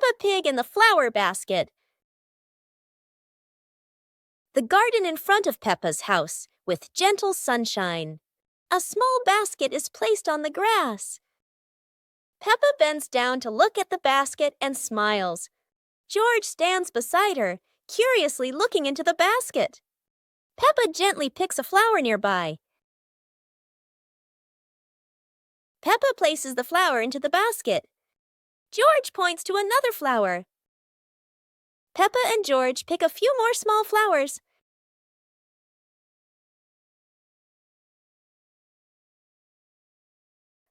Peppa Pig in the flower basket. The garden in front of Peppa's house, with gentle sunshine. A small basket is placed on the grass. Peppa bends down to look at the basket and smiles. George stands beside her, curiously looking into the basket. Peppa gently picks a flower nearby. Peppa places the flower into the basket. George points to another flower. Peppa and George pick a few more small flowers.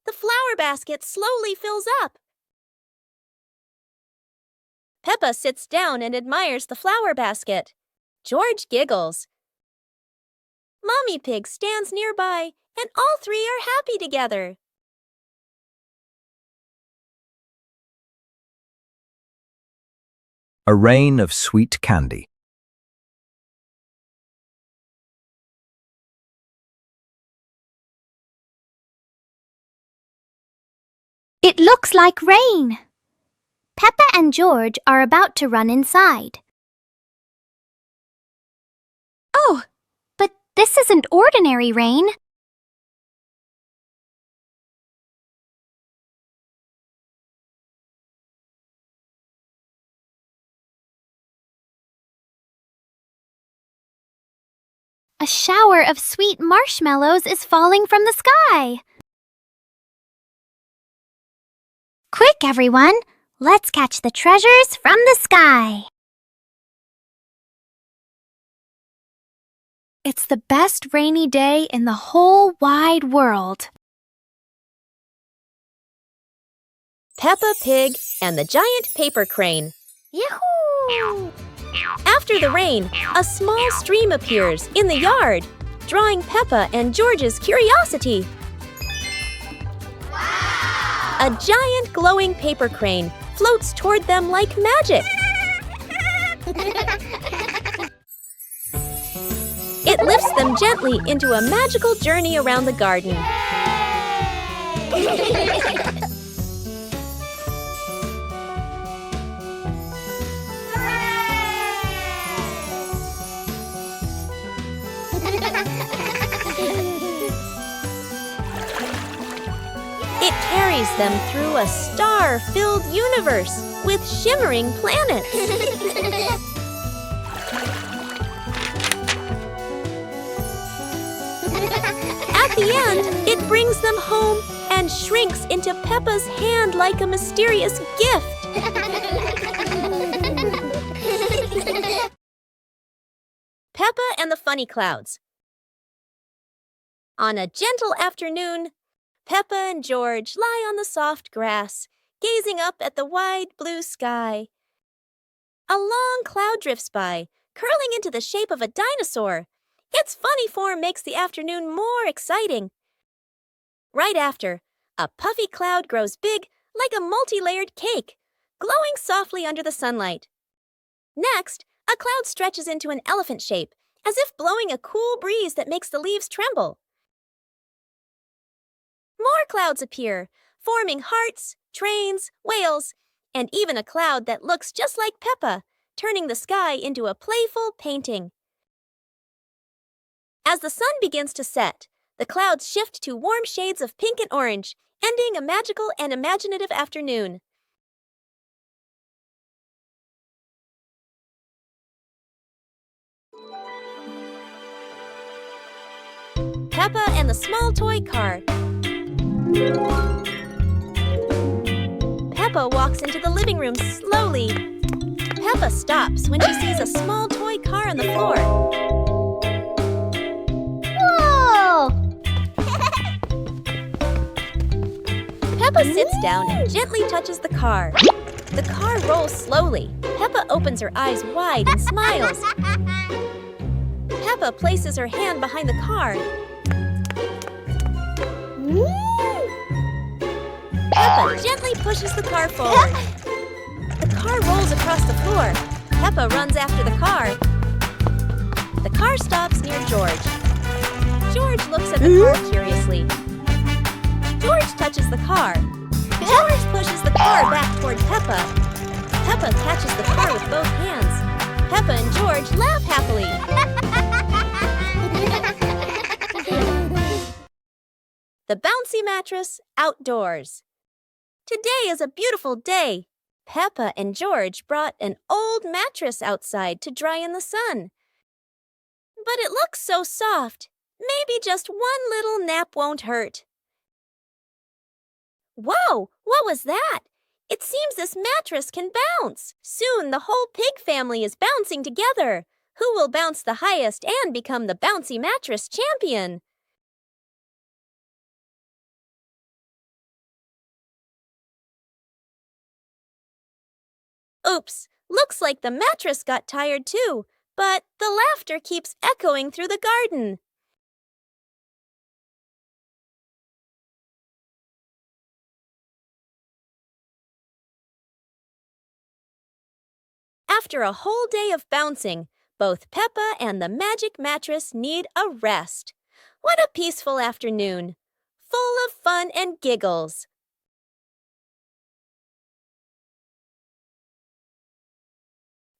The flower basket slowly fills up. Peppa sits down and admires the flower basket. George giggles. Mommy Pig stands nearby, and all three are happy together. A rain of sweet candy. It looks like rain. Peppa and George are about to run inside. Oh, but this isn't ordinary rain. A shower of sweet marshmallows is falling from the sky. Quick, everyone! Let's catch the treasures from the sky. It's the best rainy day in the whole wide world. Peppa Pig and the giant paper crane. Yahoo! After the rain, a small stream appears in the yard, drawing Peppa and George's curiosity. Wow! A giant glowing paper crane floats toward them like magic. It lifts them gently into a magical journey around the garden. It carries them through a star-filled universe with shimmering planets. At the end, it brings them home and shrinks into Peppa's hand like a mysterious gift. Peppa and the Funny Clouds. On a gentle afternoon, Peppa and George lie on the soft grass, gazing up at the wide blue sky. A long cloud drifts by, curling into the shape of a dinosaur. Its funny form makes the afternoon more exciting. Right after, a puffy cloud grows big like a multi-layered cake, glowing softly under the sunlight. Next, a cloud stretches into an elephant shape, as if blowing a cool breeze that makes the leaves tremble. More clouds appear, forming hearts, trains, whales, and even a cloud that looks just like Peppa, turning the sky into a playful painting. As the sun begins to set, the clouds shift to warm shades of pink and orange, ending a magical and imaginative afternoon. Peppa and the Small Toy Car. Peppa walks into the living room slowly. Peppa stops when she sees a small toy car on the floor. Whoa! Peppa sits down and gently touches the car. The car rolls slowly. Peppa opens her eyes wide and smiles. Peppa places her hand behind the car. Peppa gently pushes the car forward. The car rolls across the floor. Peppa runs after the car. The car stops near George. George looks at the car curiously. George touches the car. George pushes the car back toward Peppa. Peppa catches the car with both hands. Peppa and George laugh happily. The bouncy mattress outdoors. Today is a beautiful day. Peppa and George brought an old mattress outside to dry in the sun. But it looks so soft. Maybe just one little nap won't hurt. Whoa! What was that? It seems this mattress can bounce. Soon the whole pig family is bouncing together. Who will bounce the highest and become the bouncy mattress champion? Oops! Looks like the mattress got tired too, but the laughter keeps echoing through the garden. After a whole day of bouncing, both Peppa and the magic mattress need a rest. What a peaceful afternoon, full of fun and giggles.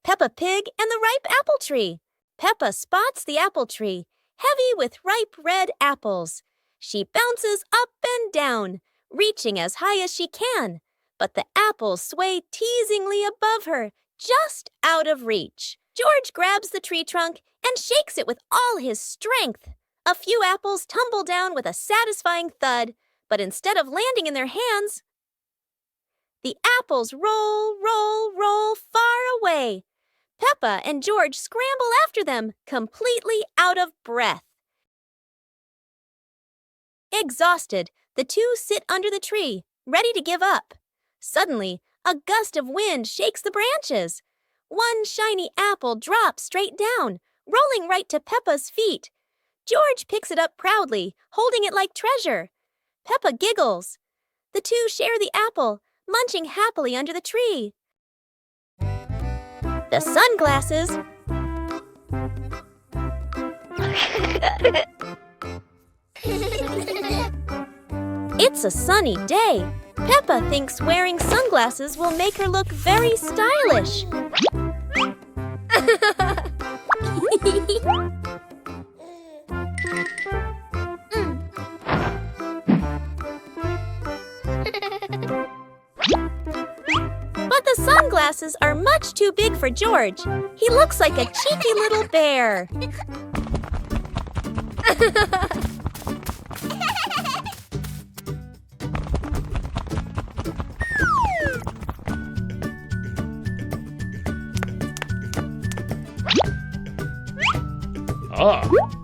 Peppa Pig and the ripe apple tree. Peppa spots the apple tree, heavy with ripe red apples. She bounces up and down, reaching as high as she can, but the apples sway teasingly above her, just out of reach. George grabs the tree trunk and shakes it with all his strength. A few apples tumble down with a satisfying thud, but instead of landing in their hands, the apples roll, roll, roll far away. Peppa and George scramble after them, completely out of breath. Exhausted, the two sit under the tree, ready to give up. Suddenly, a gust of wind shakes the branches. One shiny apple drops straight down, rolling right to Peppa's feet. George picks it up proudly, holding it like treasure. Peppa giggles. The two share the apple, munching happily under the tree. The sunglasses. It's a sunny day. Peppa thinks wearing sunglasses will make her look very stylish. But the sunglasses are much too big for George. He looks like a cheeky little bear.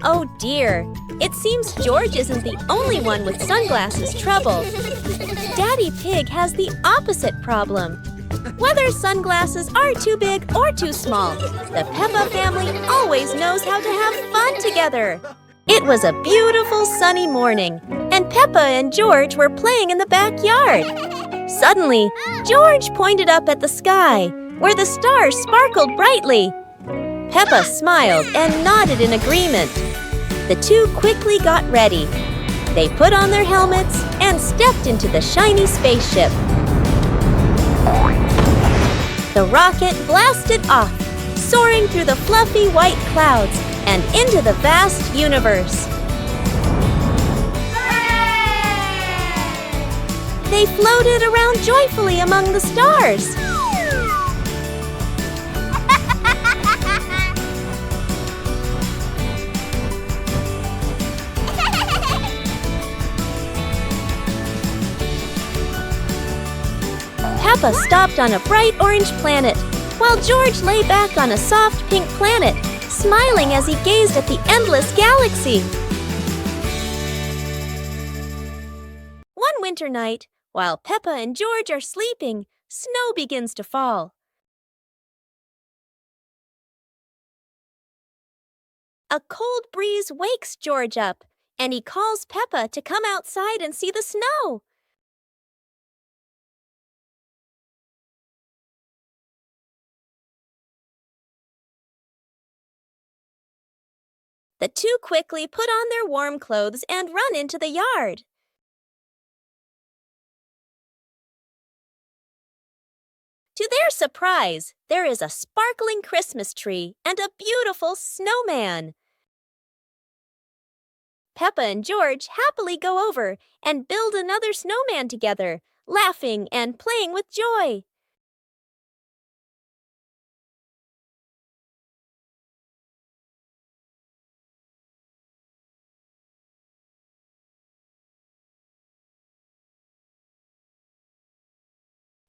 Oh dear, it seems George isn't the only one with sunglasses trouble. Daddy Pig has the opposite problem. Whether sunglasses are too big or too small, the Peppa family always knows how to have fun together. It was a beautiful sunny morning, and Peppa and George were playing in the backyard. Suddenly, George pointed up at the sky, where the stars sparkled brightly. Peppa smiled and nodded in agreement. The two quickly got ready. They put on their helmets and stepped into the shiny spaceship. The rocket blasted off, soaring through the fluffy white clouds and into the vast universe. Hooray! They floated around joyfully among the stars. Peppa stopped on a bright orange planet, while George lay back on a soft pink planet, smiling as he gazed at the endless galaxy. One winter night, while Peppa and George are sleeping, snow begins to fall. A cold breeze wakes George up, and he calls Peppa to come outside and see the snow. The two quickly put on their warm clothes and run into the yard. To their surprise, there is a sparkling Christmas tree and a beautiful snowman. Peppa and George happily go over and build another snowman together, laughing and playing with joy.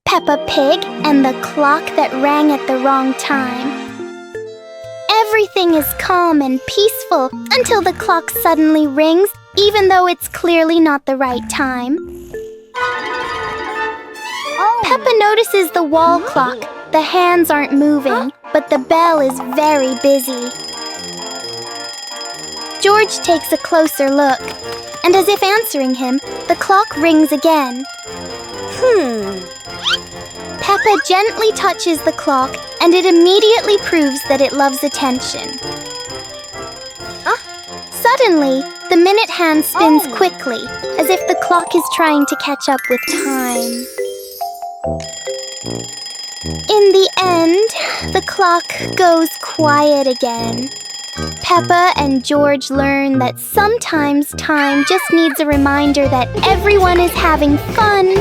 Peppa Pig and the clock that rang at the wrong time. Everything is calm and peaceful until the clock suddenly rings, even though it's clearly not the right time. Peppa notices the wall clock. The hands aren't moving, but the bell is very busy. George takes a closer look, and as if answering him, the clock rings again. Peppa gently touches the clock, and it immediately proves that it loves attention. Suddenly, the minute hand spins quickly, as if the clock is trying to catch up with time. In the end, the clock goes quiet again. Peppa and George learn that sometimes time just needs a reminder that everyone is having fun.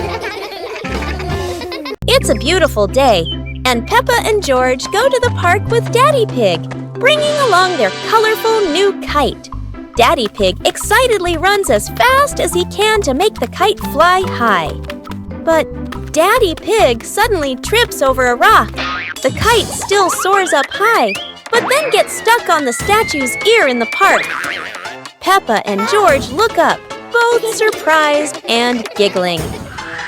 It's a beautiful day, and Peppa and George go to the park with Daddy Pig, bringing along their colorful new kite. Daddy Pig excitedly runs as fast as he can to make the kite fly high. But Daddy Pig suddenly trips over a rock. The kite still soars up high, but then gets stuck on the statue's ear in the park. Peppa and George look up, both surprised and giggling.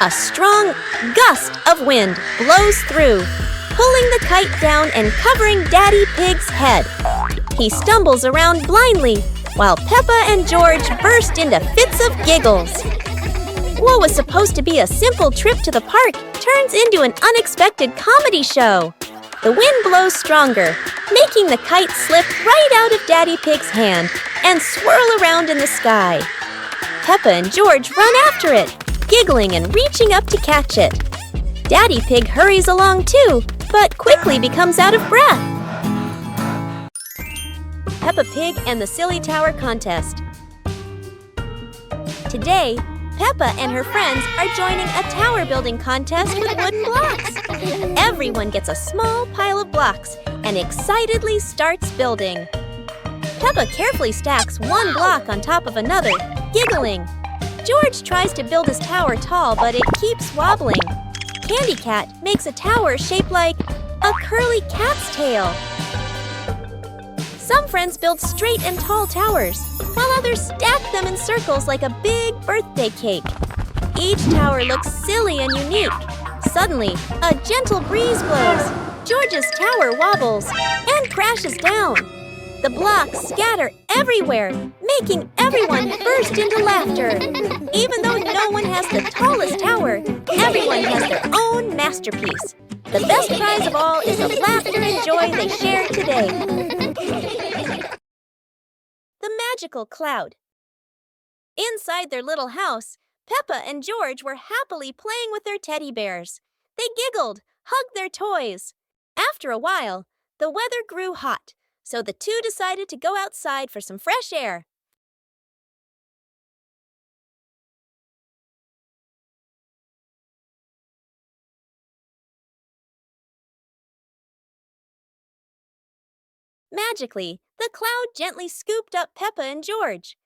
A strong gust of wind blows through, pulling the kite down and covering Daddy Pig's head. He stumbles around blindly, while Peppa and George burst into fits of giggles. What was supposed to be a simple trip to the park turns into an unexpected comedy show. The wind blows stronger, making the kite slip right out of Daddy Pig's hand and swirl around in the sky. Peppa and George run after it, giggling and reaching up to catch it. Daddy Pig hurries along too, but quickly becomes out of breath. Peppa Pig and the Silly Tower Contest. Today, Peppa and her friends are joining a tower building contest with wooden blocks. Everyone gets a small pile of blocks and excitedly starts building. Peppa carefully stacks one block on top of another, giggling. George tries to build his tower tall, but it keeps wobbling. Candy Cat makes a tower shaped like a curly cat's tail. Some friends build straight and tall towers, while others stack them in circles like a big birthday cake. Each tower looks silly and unique. Suddenly, a gentle breeze blows. George's tower wobbles and crashes down. The blocks scatter everywhere, making everyone burst into laughter. Even though no one has the tallest tower, everyone has their own masterpiece. The best prize of all is the laughter and joy they shared today. The magical cloud. Inside their little house, Peppa and George were happily playing with their teddy bears. They giggled, hugged their toys. After a while, the weather grew hot, so the two decided to go outside for some fresh air. Magically, the cloud gently scooped up Peppa and George.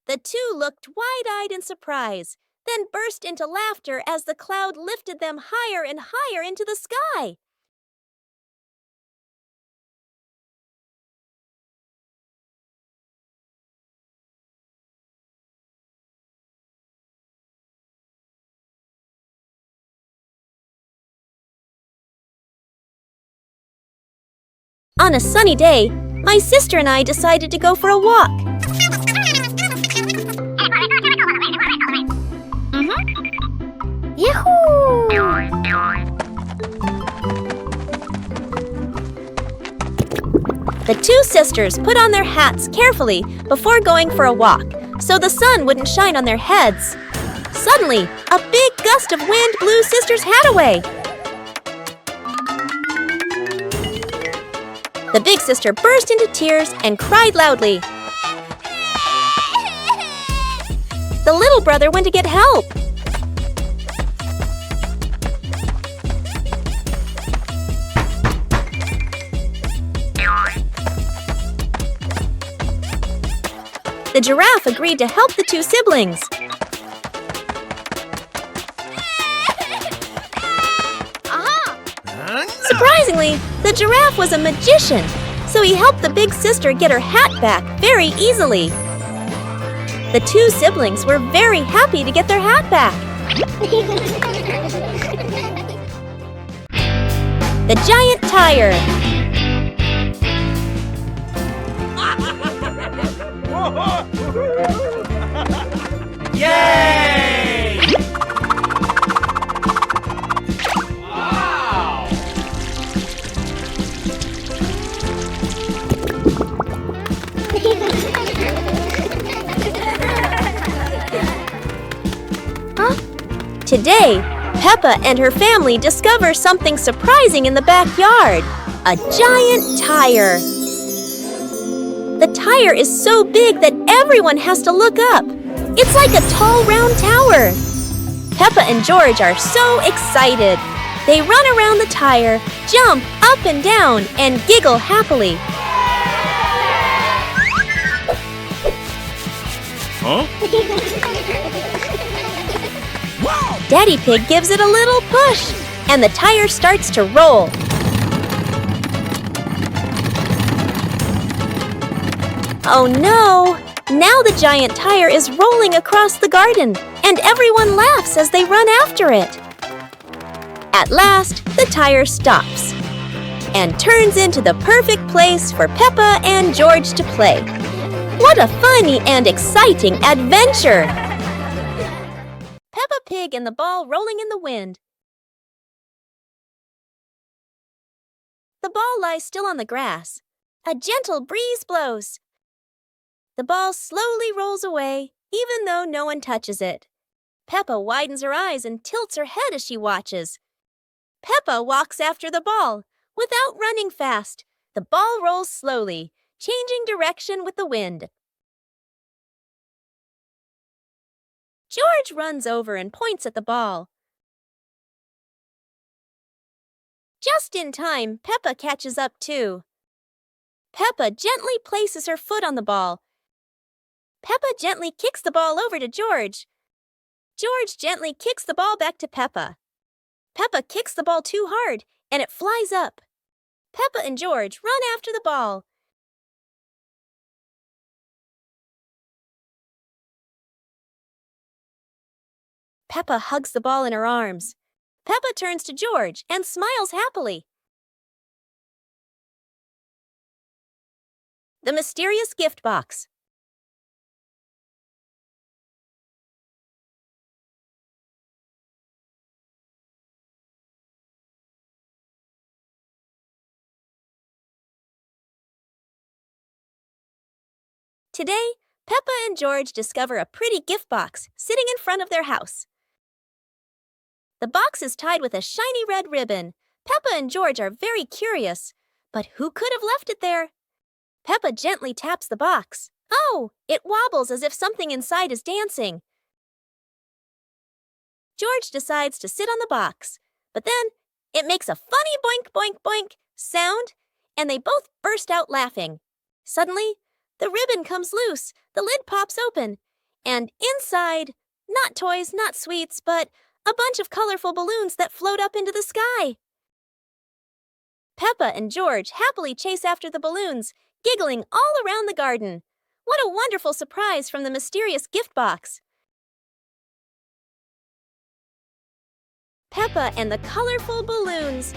The two looked wide-eyed in surprise, then burst into laughter as the cloud lifted them higher and higher into the sky. On a sunny day, my sister and I decided to go for a walk. Yahoo! The two sisters put on their hats carefully before going for a walk, so the sun wouldn't shine on their heads. Suddenly, a big gust of wind blew Sister's hat away. The big sister burst into tears and cried loudly. The little brother went to get help. The giraffe agreed to help the two siblings. Surprisingly, the giraffe was a magician, so he helped the big sister get her hat back very easily. The two siblings were very happy to get their hat back. The giant tire. Yay! Wow! Today, Peppa and her family discover something surprising in the backyard. A giant tire. The tire is so big that everyone has to look up. It's like a tall, round tower. Peppa and George are so excited. They run around the tire, jump up and down, and giggle happily. Huh? Daddy Pig gives it a little push, and the tire starts to roll. Oh no! Now the giant tire is rolling across the garden, and everyone laughs as they run after it. At last, the tire stops and turns into the perfect place for Peppa and George to play. What a funny and exciting adventure! Peppa Pig and the ball rolling in the wind. The ball lies still on the grass. A gentle breeze blows. The ball slowly rolls away, even though no one touches it. Peppa widens her eyes and tilts her head as she watches. Peppa walks after the ball. Without running fast, the ball rolls slowly, changing direction with the wind. George runs over and points at the ball. Just in time, Peppa catches up too. Peppa gently places her foot on the ball. Peppa gently kicks the ball over to George. George gently kicks the ball back to Peppa. Peppa kicks the ball too hard, and it flies up. Peppa and George run after the ball. Peppa hugs the ball in her arms. Peppa turns to George and smiles happily. The mysterious gift box. Today, Peppa and George discover a pretty gift box sitting in front of their house. The box is tied with a shiny red ribbon. Peppa and George are very curious. But who could have left it there? Peppa gently taps the box. Oh, it wobbles as if something inside is dancing. George decides to sit on the box, but then it makes a funny boink, boink, boink sound, and they both burst out laughing. Suddenly, the ribbon comes loose, the lid pops open, and inside, not toys, not sweets, but a bunch of colorful balloons that float up into the sky. Peppa and George happily chase after the balloons, giggling all around the garden. What a wonderful surprise from the mysterious gift box. Peppa and the colorful balloons.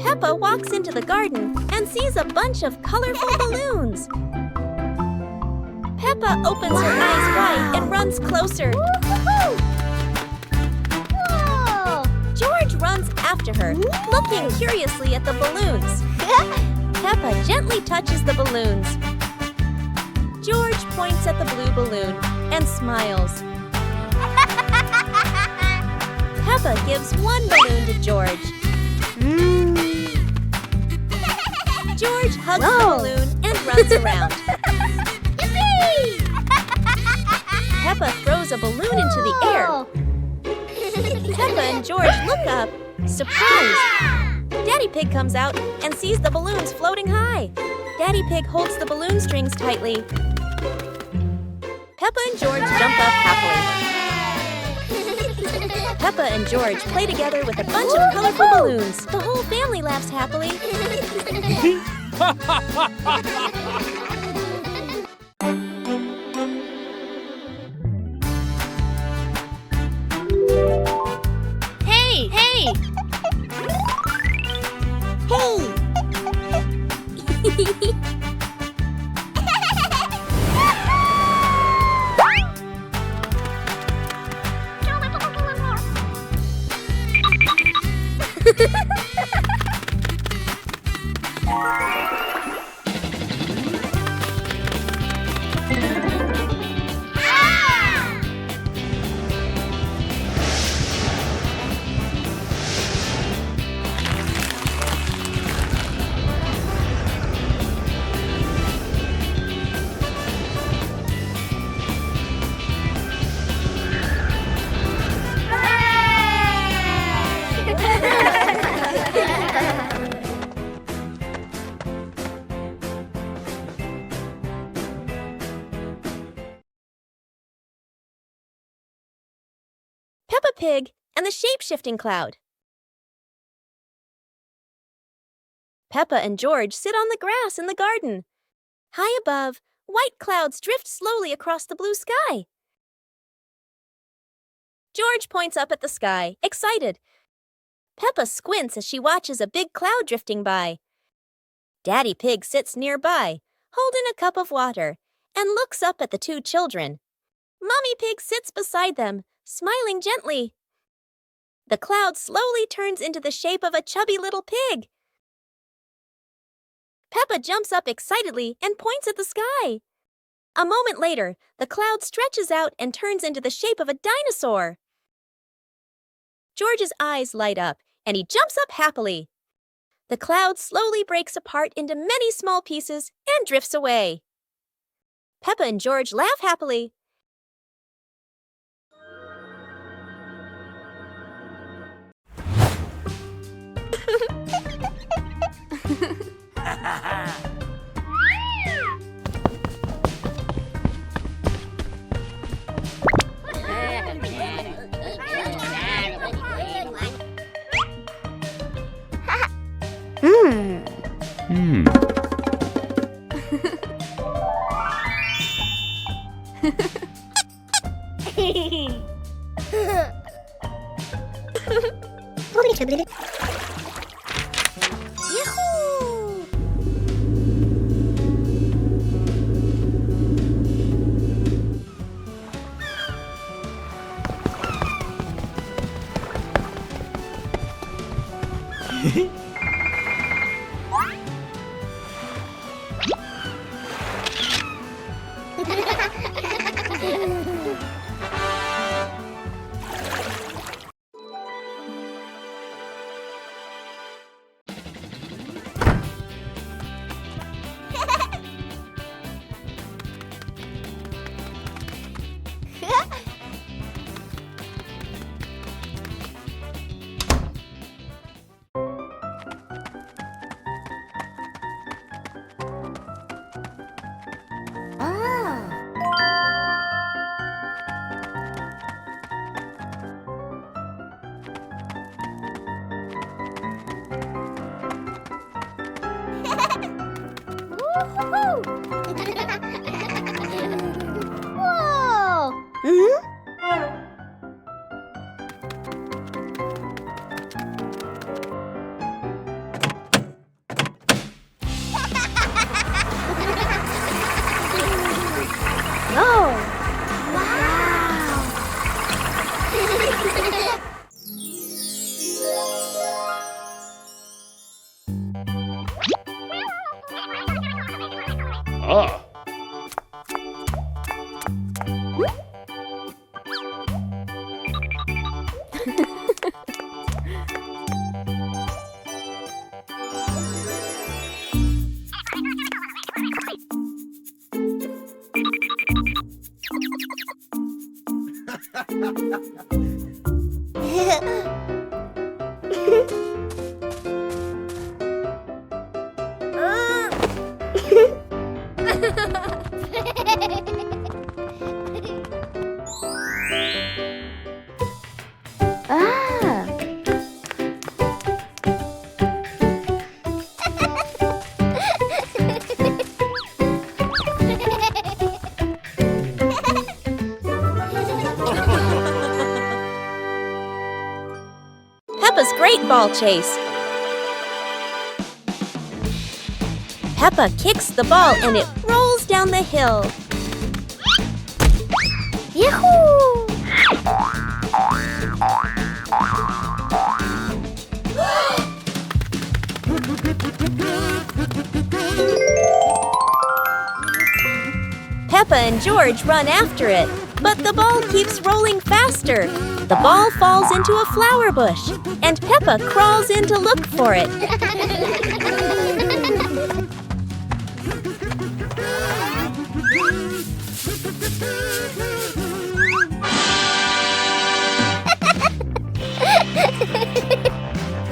Peppa walks into the garden and sees a bunch of colorful balloons. Peppa opens her eyes wide and runs closer. Whoa! George runs after her, looking curiously at the balloons. Peppa gently touches the balloons. George points at the blue balloon and smiles. Peppa gives one balloon to George. George hugs the balloon and runs around. Peppa throws a balloon into the air. Peppa and George look up, surprised. Daddy Pig comes out and sees the balloons floating high. Daddy Pig holds the balloon strings tightly. Peppa and George jump up happily. Peppa and George play together with a bunch of colorful balloons. The whole family laughs happily. Hey! Hey! Peppa Pig and the shape-shifting cloud. Peppa and George sit on the grass in the garden. High above, white clouds drift slowly across the blue sky. George points up at the sky, excited. Peppa squints as she watches a big cloud drifting by. Daddy Pig sits nearby, holding a cup of water, and looks up at the two children. Mommy Pig sits beside them, smiling gently. The cloud slowly turns into the shape of a chubby little pig. Peppa jumps up excitedly and points at the sky. A moment later, the cloud stretches out and turns into the shape of a dinosaur. George's eyes light up, and he jumps up happily. The cloud slowly breaks apart into many small pieces and drifts away. Peppa and George laugh happily. Aha! Ah. Peppa's Great Ball Chase. Peppa kicks the ball and it rolls down the hill. Yahoo! Peppa and George run after it, but the ball keeps rolling faster. The ball falls into a flower bush, and Peppa crawls in to look for it.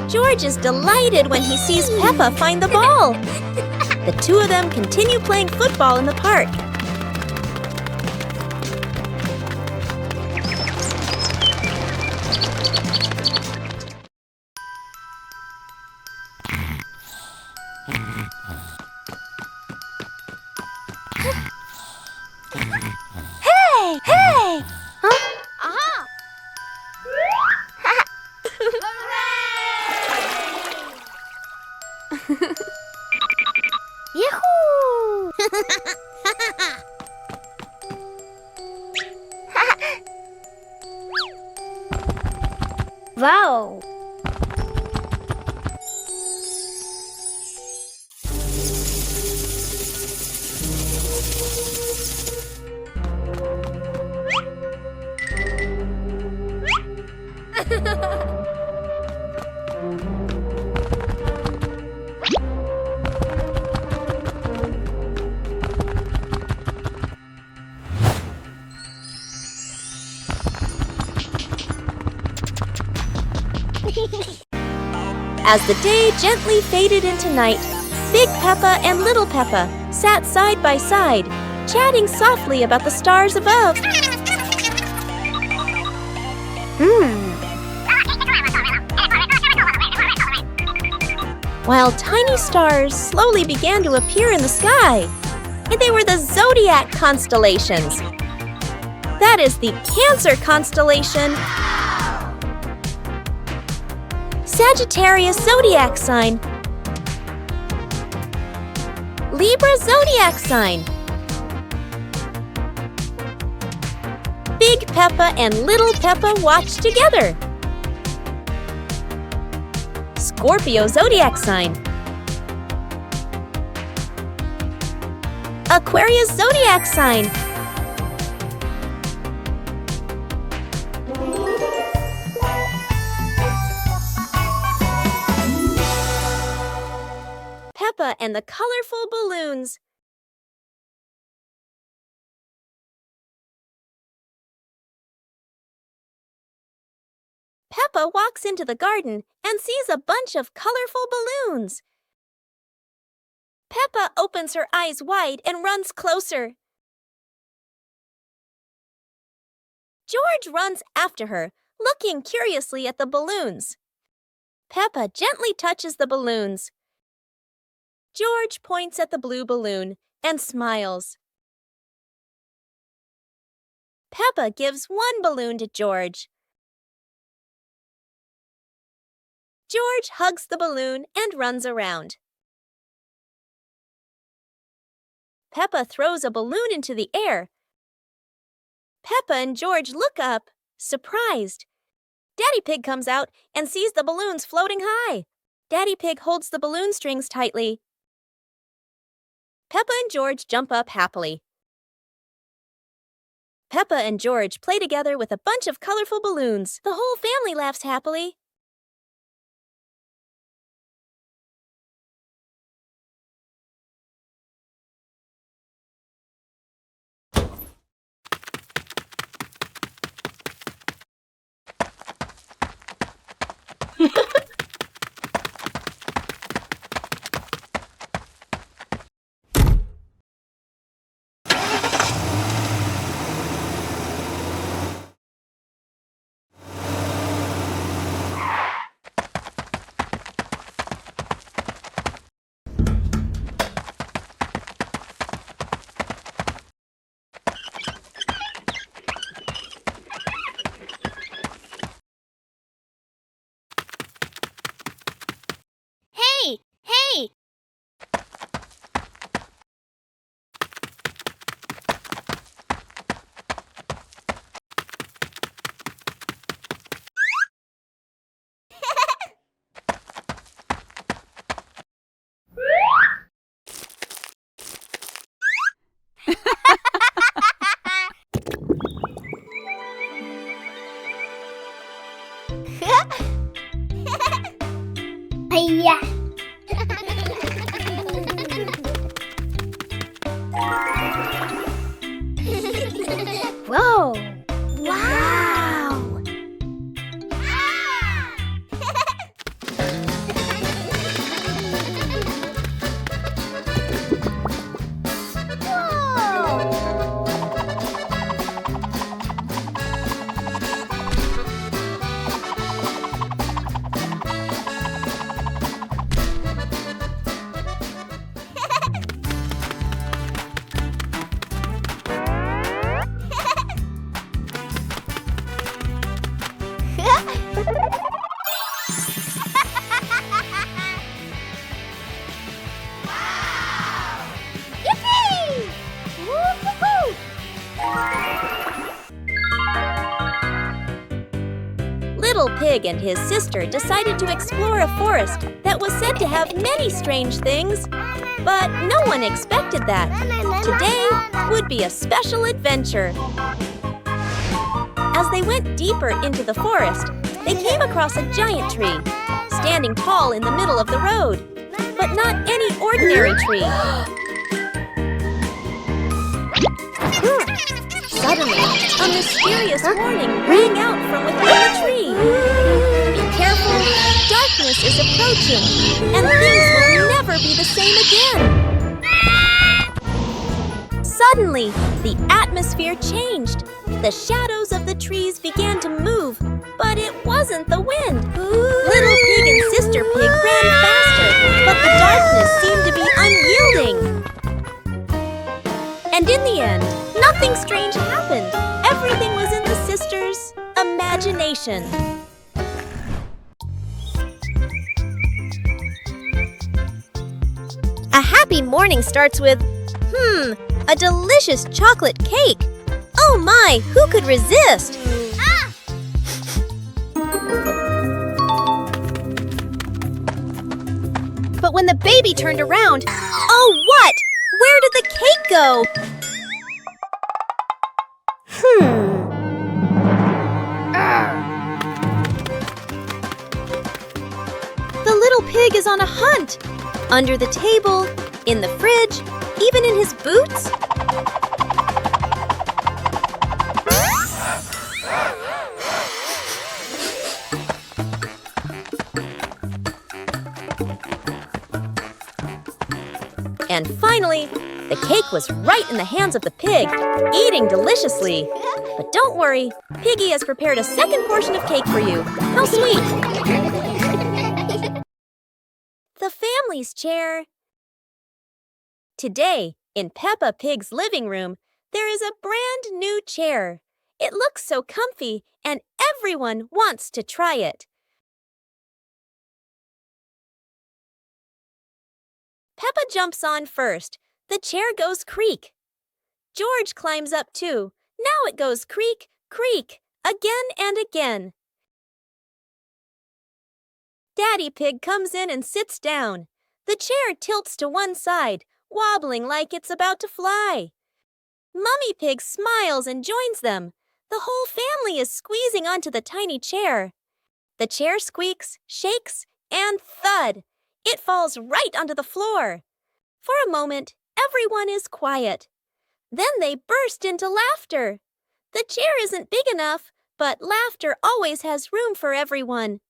George is delighted when he sees Peppa find the ball. The two of them continue playing football in the park. Hey! Hey! Huh? Aha! Yahoo! Wow! As the day gently faded into night, Big Peppa and Little Peppa sat side by side, chatting softly about the stars above. While tiny stars slowly began to appear in the sky, and they were the zodiac constellations. That is the Cancer constellation, Sagittarius zodiac sign, Libra zodiac sign, Big Peppa and Little Peppa watch together, Scorpio zodiac sign, Aquarius zodiac sign, Peppa and the colorful balloons. Peppa walks into the garden and sees a bunch of colorful balloons. Peppa opens her eyes wide and runs closer. George runs after her, looking curiously at the balloons. Peppa gently touches the balloons. George points at the blue balloon and smiles. Peppa gives one balloon to George. George hugs the balloon and runs around. Peppa throws a balloon into the air. Peppa and George look up, surprised. Daddy Pig comes out and sees the balloons floating high. Daddy Pig holds the balloon strings tightly. Peppa and George jump up happily. Peppa and George play together with a bunch of colorful balloons. The whole family laughs happily. Hey! Hey! Yeah. Whoa! Wow! Yippee! Woo-hoo-hoo! Little Pig and his sister decided to explore a forest that was said to have many strange things, but no one expected that. Today would be a special adventure. As they went deeper into the forest, they came across a giant tree, standing tall in the middle of the road. But not any ordinary tree. Suddenly, a mysterious warning rang out from within the tree. Be careful, darkness is approaching, and things will never be the same again. Suddenly, the atmosphere changed. The shadows of the trees began to move, but it wasn't the wind. Little Pig and Sister Pig ran faster, but the darkness seemed to be unyielding. And in the end, nothing strange happened. Everything was in the sisters' imagination. A happy morning starts with, a delicious chocolate cake. Oh my, who could resist? But when the baby turned around, oh what? Where did the cake go? The little pig is on a hunt. Under the table, in the fridge, even in his boots. And finally, the cake was right in the hands of the pig, eating deliciously. But don't worry, Piggy has prepared a second portion of cake for you. How sweet! The family's chair. Today, in Peppa Pig's living room, there is a brand new chair. It looks so comfy, and everyone wants to try it. Peppa jumps on first. The chair goes creak. George climbs up too. Now it goes creak, creak, again and again. Daddy Pig comes in and sits down. The chair tilts to one side. wobbling like it's about to fly. Mummy Pig smiles and joins them. The whole family is squeezing onto the tiny chair. The chair squeaks, shakes, and thud! It falls right onto the floor. For a moment, everyone is quiet. Then they burst into laughter. The chair isn't big enough, but laughter always has room for everyone.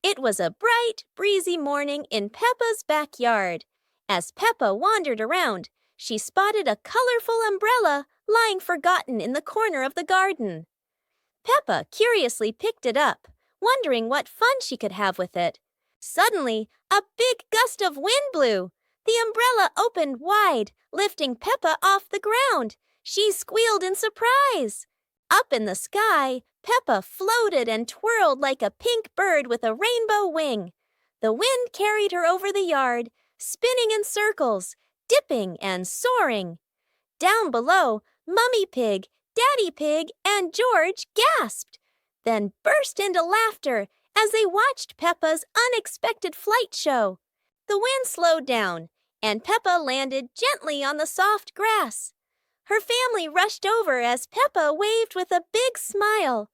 It was a bright, breezy morning in Peppa's backyard. As Peppa wandered around, she spotted a colorful umbrella lying forgotten in the corner of the garden. Peppa curiously picked it up, wondering what fun she could have with it. Suddenly, a big gust of wind blew. The umbrella opened wide, lifting Peppa off the ground. She squealed in surprise. Up in the sky, Peppa floated and twirled like a pink bird with a rainbow wing. The wind carried her over the yard, spinning in circles, dipping and soaring. Down below, Mummy Pig, Daddy Pig, and George gasped, then burst into laughter as they watched Peppa's unexpected flight show. The wind slowed down, and Peppa landed gently on the soft grass. Her family rushed over as Peppa waved with a big smile.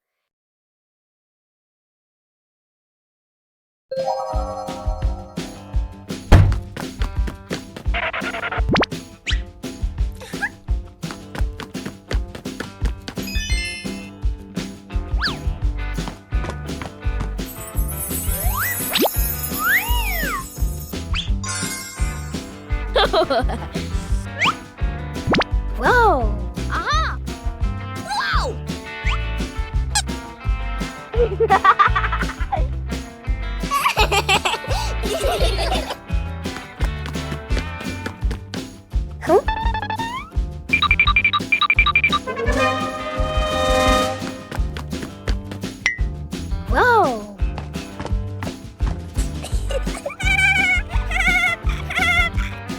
Whoa! Aha! Whoa! Huh? Whoa!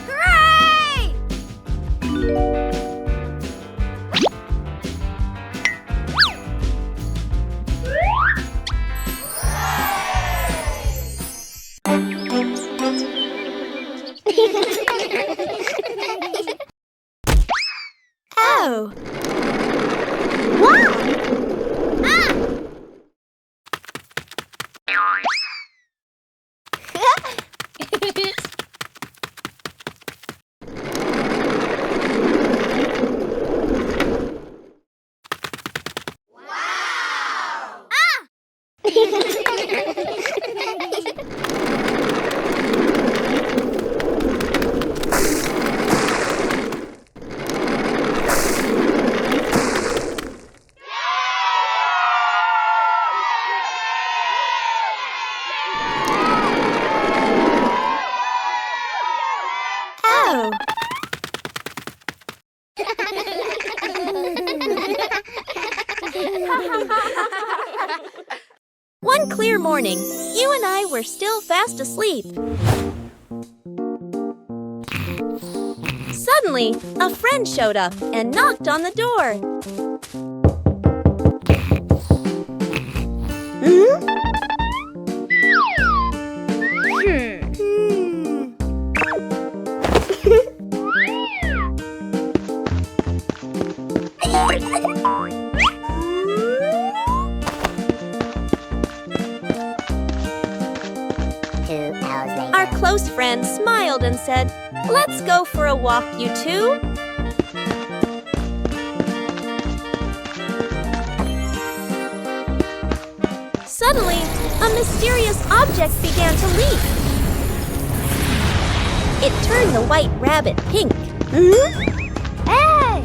Hooray! Oh! Wow! Oh! One clear morning, you and I were still fast asleep. Suddenly, a friend showed up and knocked on the door. Our close friend smiled and said, "Let's go for a walk, you two." Suddenly, a mysterious object began to leak. It turned the white rabbit pink. Hey!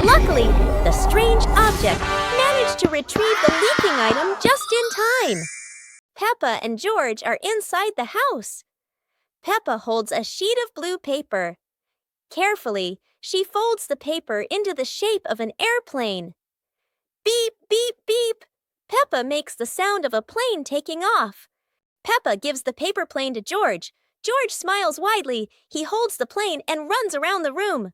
Luckily, the strange object managed to retrieve the leaking item just in time. Peppa and George are inside the house. Peppa holds a sheet of blue paper. Carefully, she folds the paper into the shape of an airplane. Beep, beep, beep. Peppa makes the sound of a plane taking off. Peppa gives the paper plane to George. George smiles widely. He holds the plane and runs around the room.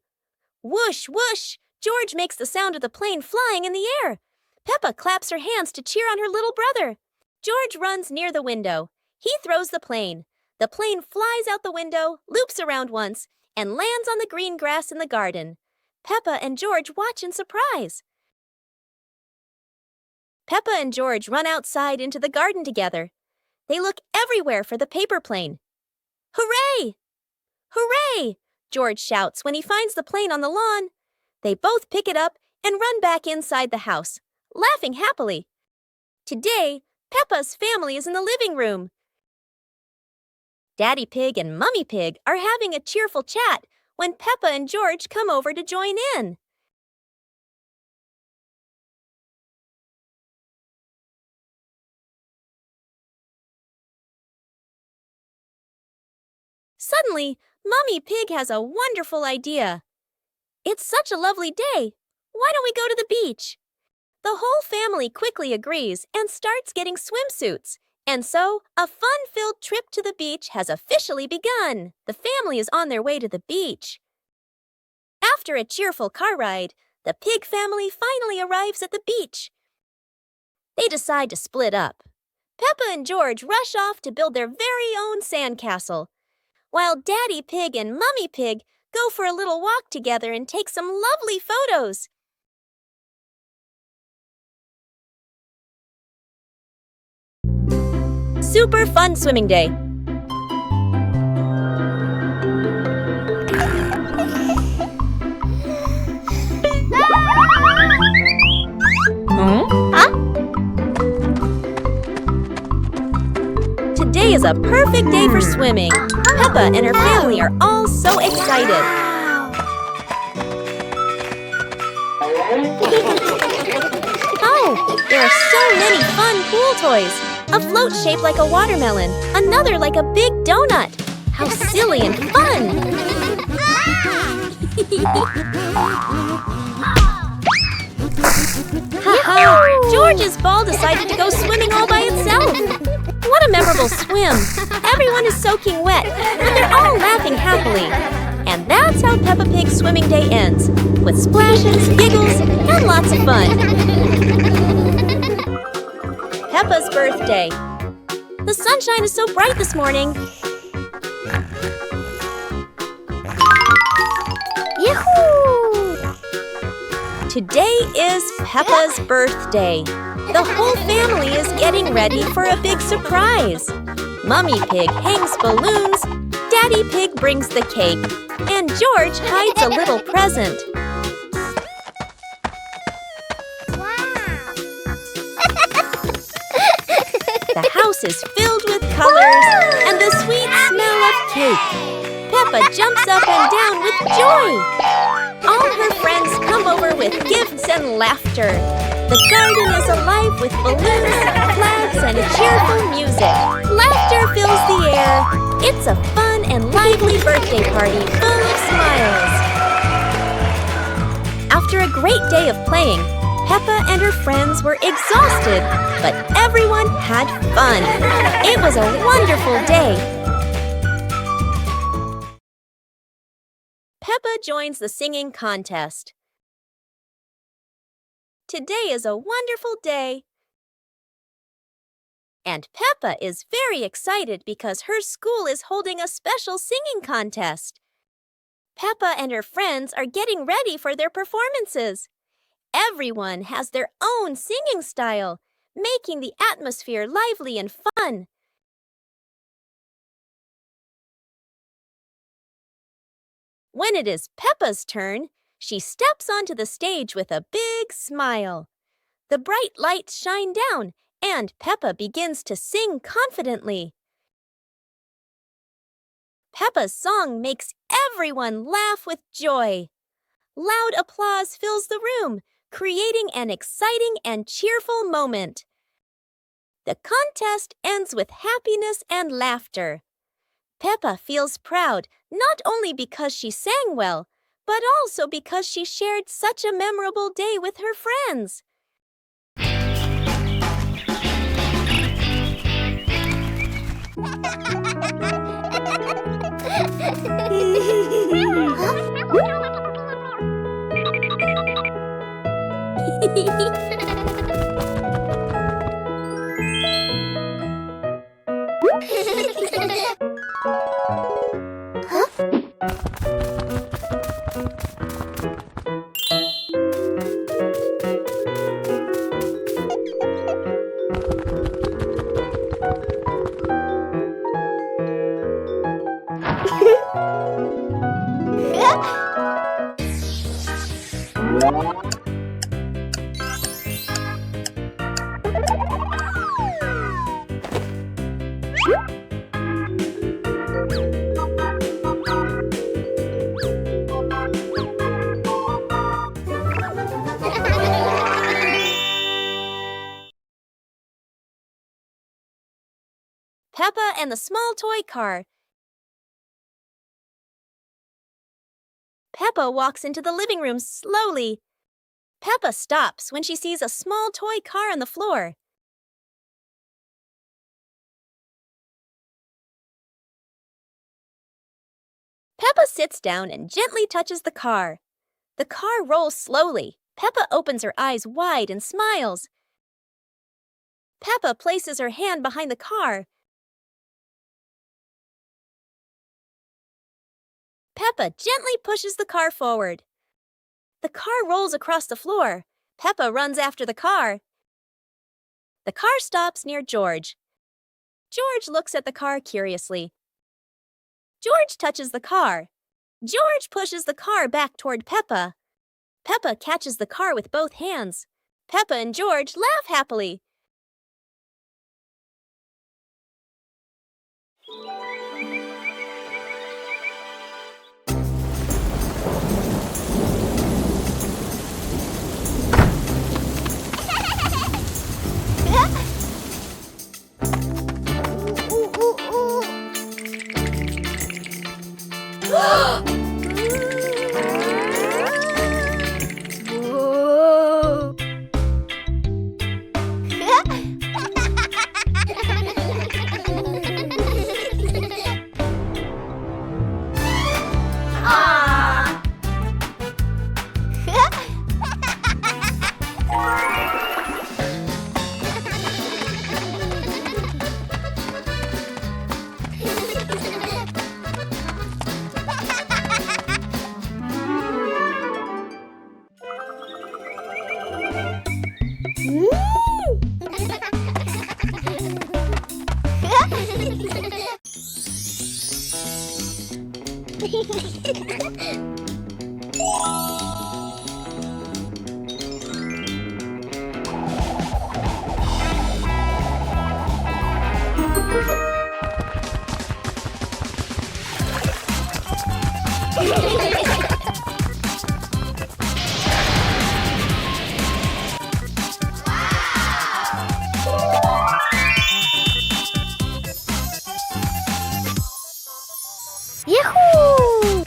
Whoosh, whoosh. George makes the sound of the plane flying in the air. Peppa claps her hands to cheer on her little brother. George runs near the window. He throws the plane. The plane flies out the window, loops around once, and lands on the green grass in the garden. Peppa and George watch in surprise. Peppa and George run outside into the garden together. They look everywhere for the paper plane. Hooray! Hooray! George shouts when he finds the plane on the lawn. They both pick it up and run back inside the house, laughing happily. Today, Peppa's family is in the living room. Daddy Pig and Mummy Pig are having a cheerful chat when Peppa and George come over to join in. Suddenly, Mummy Pig has a wonderful idea. It's such a lovely day. Why don't we go to the beach? The whole family quickly agrees and starts getting swimsuits. And so, a fun-filled trip to the beach has officially begun. The family is on their way to the beach. After a cheerful car ride, the pig family finally arrives at the beach. They decide to split up. Peppa and George rush off to build their very own sandcastle, while Daddy Pig and Mummy Pig go for a little walk together and take some lovely photos. Super fun swimming day. Today is a perfect day for swimming. Peppa and her family are all so excited. Oh, there are so many fun pool toys. A float shaped like a watermelon, another like a big donut. How silly and fun! Ha-ha! George's ball decided to go swimming all by itself. What a memorable swim! Everyone is soaking wet, but they're all laughing happily. And that's how Peppa Pig's swimming day ends, with splashes, giggles, and lots of fun. Peppa's birthday. The sunshine is so bright this morning. Yahoo! Today is Peppa's birthday. The whole family is getting ready for a big surprise. Mummy Pig hangs balloons, Daddy Pig brings the cake, and George hides a little present. The house is filled with colors and the sweet smell of cake. Peppa jumps up and down with joy. All her friends come over with gifts and laughter. The garden is alive with balloons, flags, and cheerful music. Laughter fills the air. It's a fun and lively birthday party full of smiles. After a great day of playing, Peppa and her friends were exhausted, but everyone had fun. It was a wonderful day. Peppa joins the singing contest. Today is a wonderful day. And Peppa is very excited because her school is holding a special singing contest. Peppa and her friends are getting ready for their performances. Everyone has their own singing style, making the atmosphere lively and fun. When it is Peppa's turn, she steps onto the stage with a big smile. The bright lights shine down, and Peppa begins to sing confidently. Peppa's song makes everyone laugh with joy. Loud applause fills the room, creating an exciting and cheerful moment. The contest ends with happiness and laughter. Peppa feels proud not only because she sang well, but also because she shared such a memorable day with her friends. and the small toy car. Peppa walks into the living room slowly. Peppa stops when she sees a small toy car on the floor. Peppa sits down and gently touches the car. The car rolls slowly. Peppa opens her eyes wide and smiles. Peppa places her hand behind the car. Peppa gently pushes the car forward. The car rolls across the floor. Peppa runs after the car. The car stops near George. George looks at the car curiously. George touches the car. George pushes the car back toward Peppa. Peppa catches the car with both hands. Peppa and George laugh happily. Yahoo!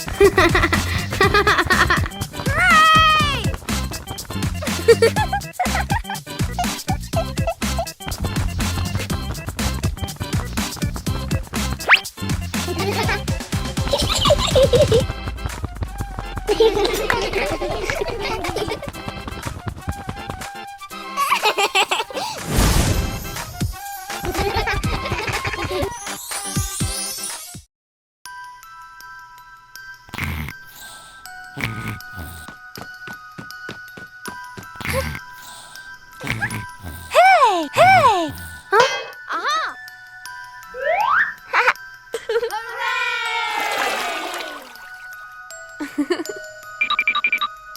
Hey! Hey! Huh? Aha!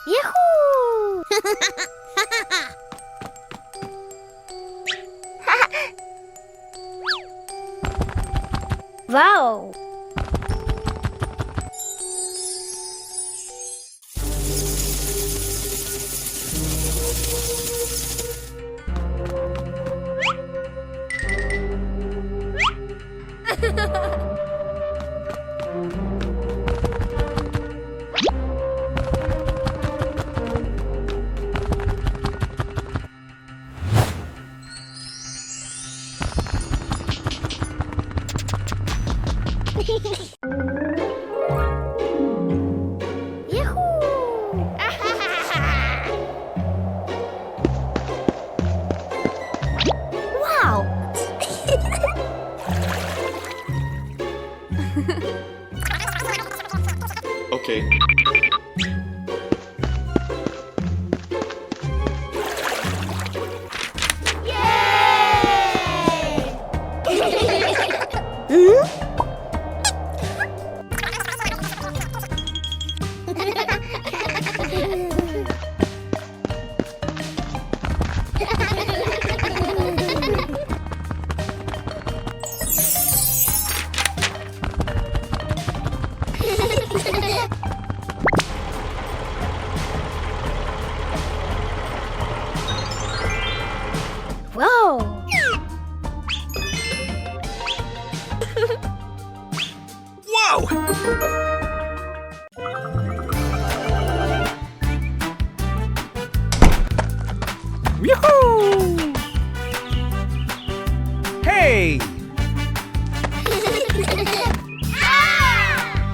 Yahoo! Wow! Wow! Okay. Whoa! Yoo-hoo! Hey!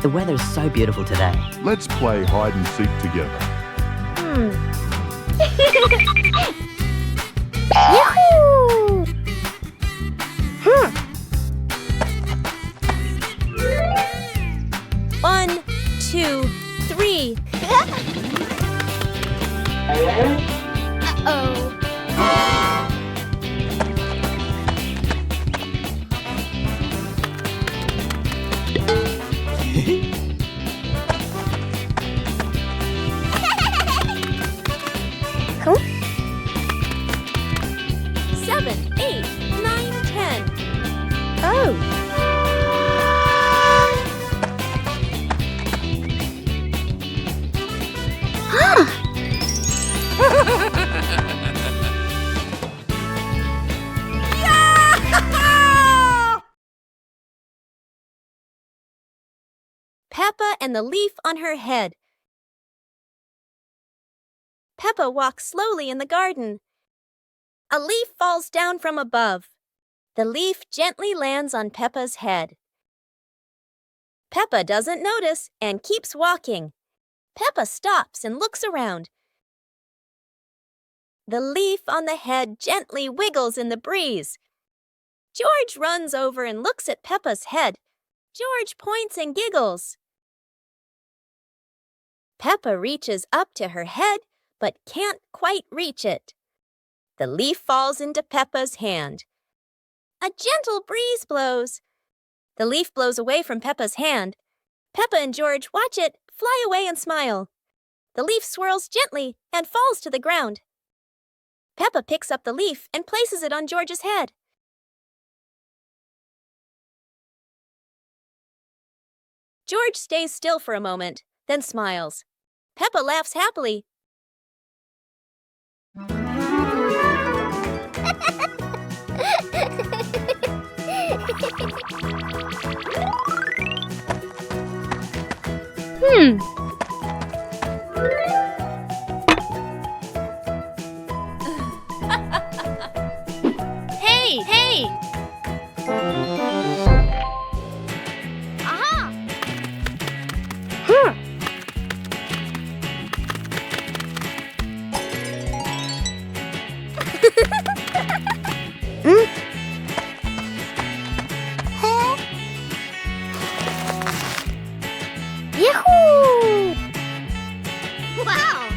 The weather's so beautiful today. Let's play hide and seek together. Yahoo! 1, 2, 3. Uh-oh. Huh? 7, 8, 9, 10. Oh. Peppa and the leaf on her head. Peppa walks slowly in the garden. A leaf falls down from above. The leaf gently lands on Peppa's head. Peppa doesn't notice and keeps walking. Peppa stops and looks around. The leaf on the head gently wiggles in the breeze. George runs over and looks at Peppa's head. George points and giggles. Peppa reaches up to her head, but can't quite reach it. The leaf falls into Peppa's hand. A gentle breeze blows. The leaf blows away from Peppa's hand. Peppa and George watch it fly away and smile. The leaf swirls gently and falls to the ground. Peppa picks up the leaf and places it on George's head. George stays still for a moment, then smiles. Peppa laughs happily. Hey, hey! Aha! Huh? Yahoo! Wow!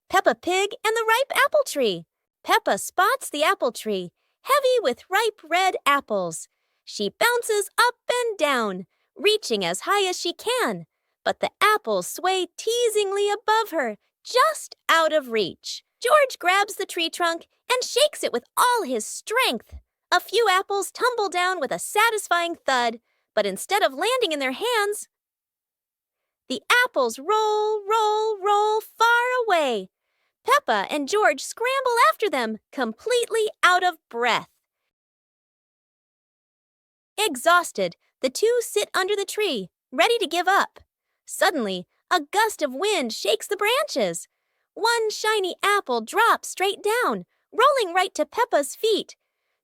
Peppa Pig and the ripe apple tree. Peppa spots the apple tree, heavy with ripe red apples. She bounces up and down, reaching as high as she can. But the apples sway teasingly above her, just out of reach. George grabs the tree trunk and shakes it with all his strength. A few apples tumble down with a satisfying thud, but instead of landing in their hands, the apples roll, roll, roll far away. Peppa and George scramble after them, completely out of breath. Exhausted, the two sit under the tree, ready to give up. Suddenly, a gust of wind shakes the branches. One shiny apple drops straight down, rolling right to Peppa's feet.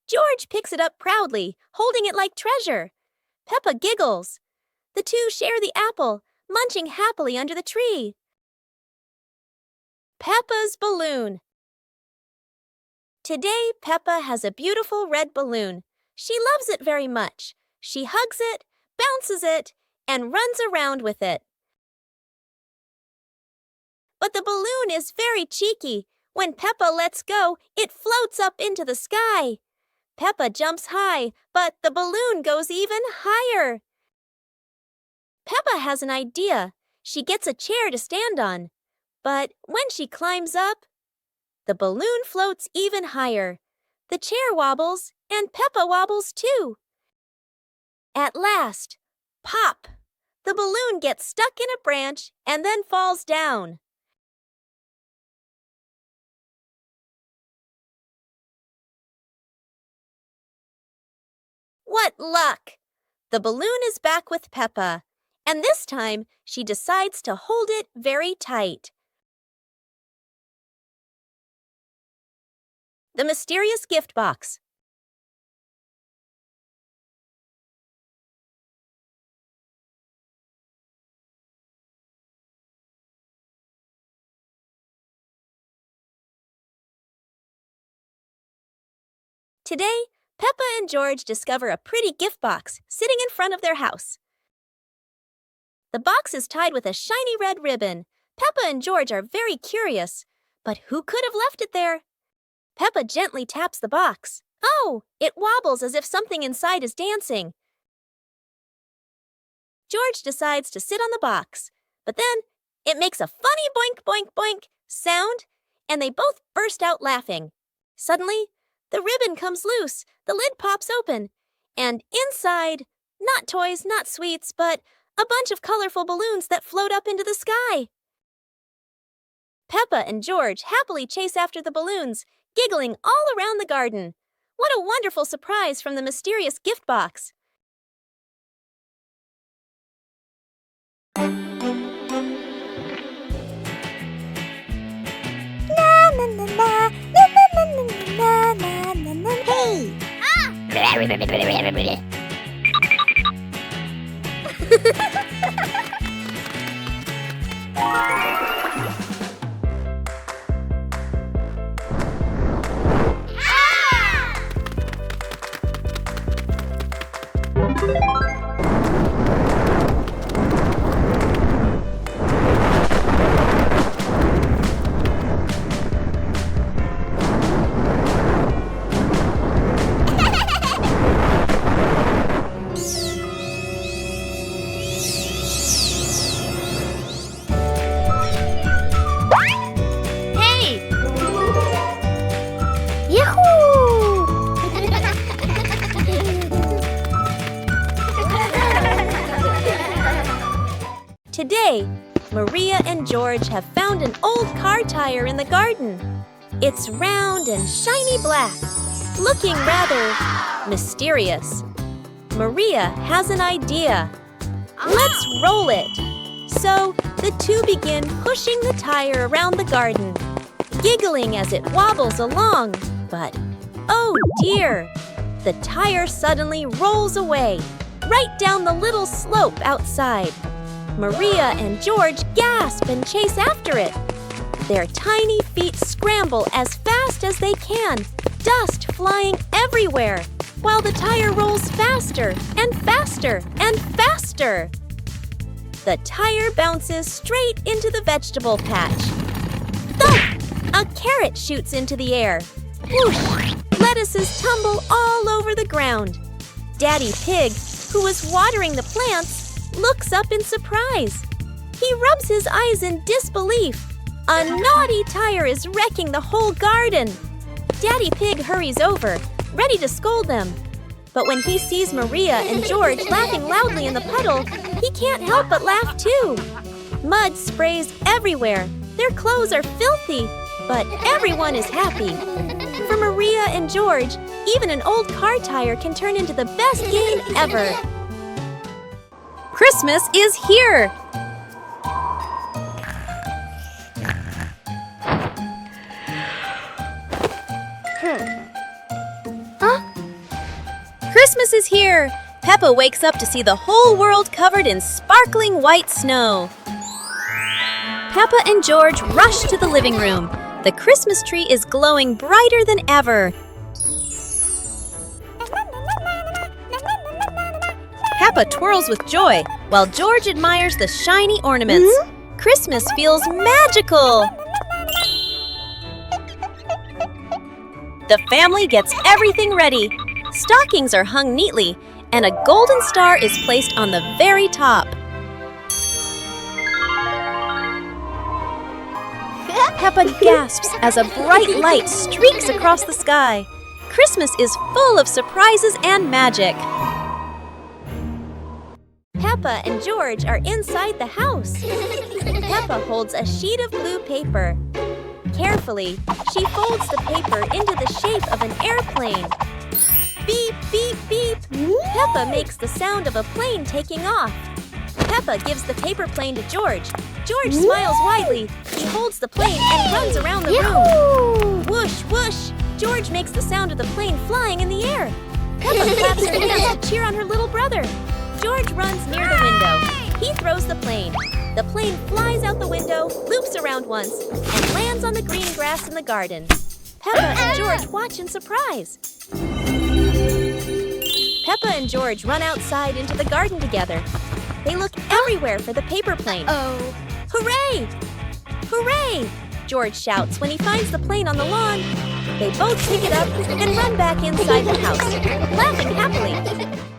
George picks it up proudly, holding it like treasure. Peppa giggles. The two share the apple, munching happily under the tree. Peppa's balloon. Today, Peppa has a beautiful red balloon. She loves it very much. She hugs it, bounces it, and runs around with it. But the balloon is very cheeky. When Peppa lets go, it floats up into the sky. Peppa jumps high, but the balloon goes even higher. Peppa has an idea. she gets a chair to stand on. But when she climbs up, the balloon floats even higher. The chair wobbles, and Peppa wobbles too. At last, pop! The balloon gets stuck in a branch and then falls down. What luck! The balloon is back with Peppa, and this time she decides to hold it very tight. The mysterious gift box. Today, Peppa and George discover a pretty gift box sitting in front of their house. The box is tied with a shiny red ribbon. Peppa and George are very curious, but who could have left it there? Peppa gently taps the box. Oh, it wobbles as if something inside is dancing. George decides to sit on the box, but then it makes a funny boink, boink, boink sound, and they both burst out laughing. Suddenly, the ribbon comes loose, the lid pops open, and inside, not toys, not sweets, but a bunch of colorful balloons that float up into the sky. Peppa and George happily chase after the balloons, giggling all around the garden. What a wonderful surprise from the mysterious gift box. Hey! Today, Maria and George have found an old car tire in the garden. It's round and shiny black, looking rather mysterious. Maria has an idea. Let's roll it. So the two begin pushing the tire around the garden, giggling as it wobbles along. But, oh dear, the tire suddenly rolls away, right down the little slope outside. Maria and George gasp and chase after it. Their tiny feet scramble as fast as they can, dust flying everywhere, while the tire rolls faster and faster and faster. The tire bounces straight into the vegetable patch. Thump! A carrot shoots into the air. Whoosh! Lettuces tumble all over the ground. Daddy Pig, who was watering the plants, looks up in surprise. He rubs his eyes in disbelief. A naughty tire is wrecking the whole garden. Daddy Pig hurries over, ready to scold them. But when he sees Maria and George laughing loudly in the puddle, he can't help but laugh too. Mud sprays everywhere. Their clothes are filthy, but everyone is happy. For Maria and George, even an old car tire can turn into the best game ever. Christmas is here! Huh? Christmas is here! Peppa wakes up to see the whole world covered in sparkling white snow. Peppa and George rush to the living room. The Christmas tree is glowing brighter than ever. Peppa twirls with joy, while George admires the shiny ornaments. Christmas feels magical! The family gets everything ready. Stockings are hung neatly, and a golden star is placed on the very top. Peppa gasps as a bright light streaks across the sky. Christmas is full of surprises and magic. Peppa and George are inside the house. Peppa holds a sheet of blue paper. Carefully, she folds the paper into the shape of an airplane. Beep, beep, beep! Peppa makes the sound of a plane taking off. Peppa gives the paper plane to George. George smiles widely. He holds the plane and runs around the room. Whoosh, whoosh! George makes the sound of the plane flying in the air. Peppa claps her hands to cheer on her little brother. George runs near the window. He throws the plane. The plane flies out the window, loops around once, and lands on the green grass in the garden. Peppa and George watch in surprise. Peppa and George run outside into the garden together. They look everywhere for the paper plane. Hooray! Hooray! George shouts when he finds the plane on the lawn. They both pick it up and run back inside the house, laughing happily.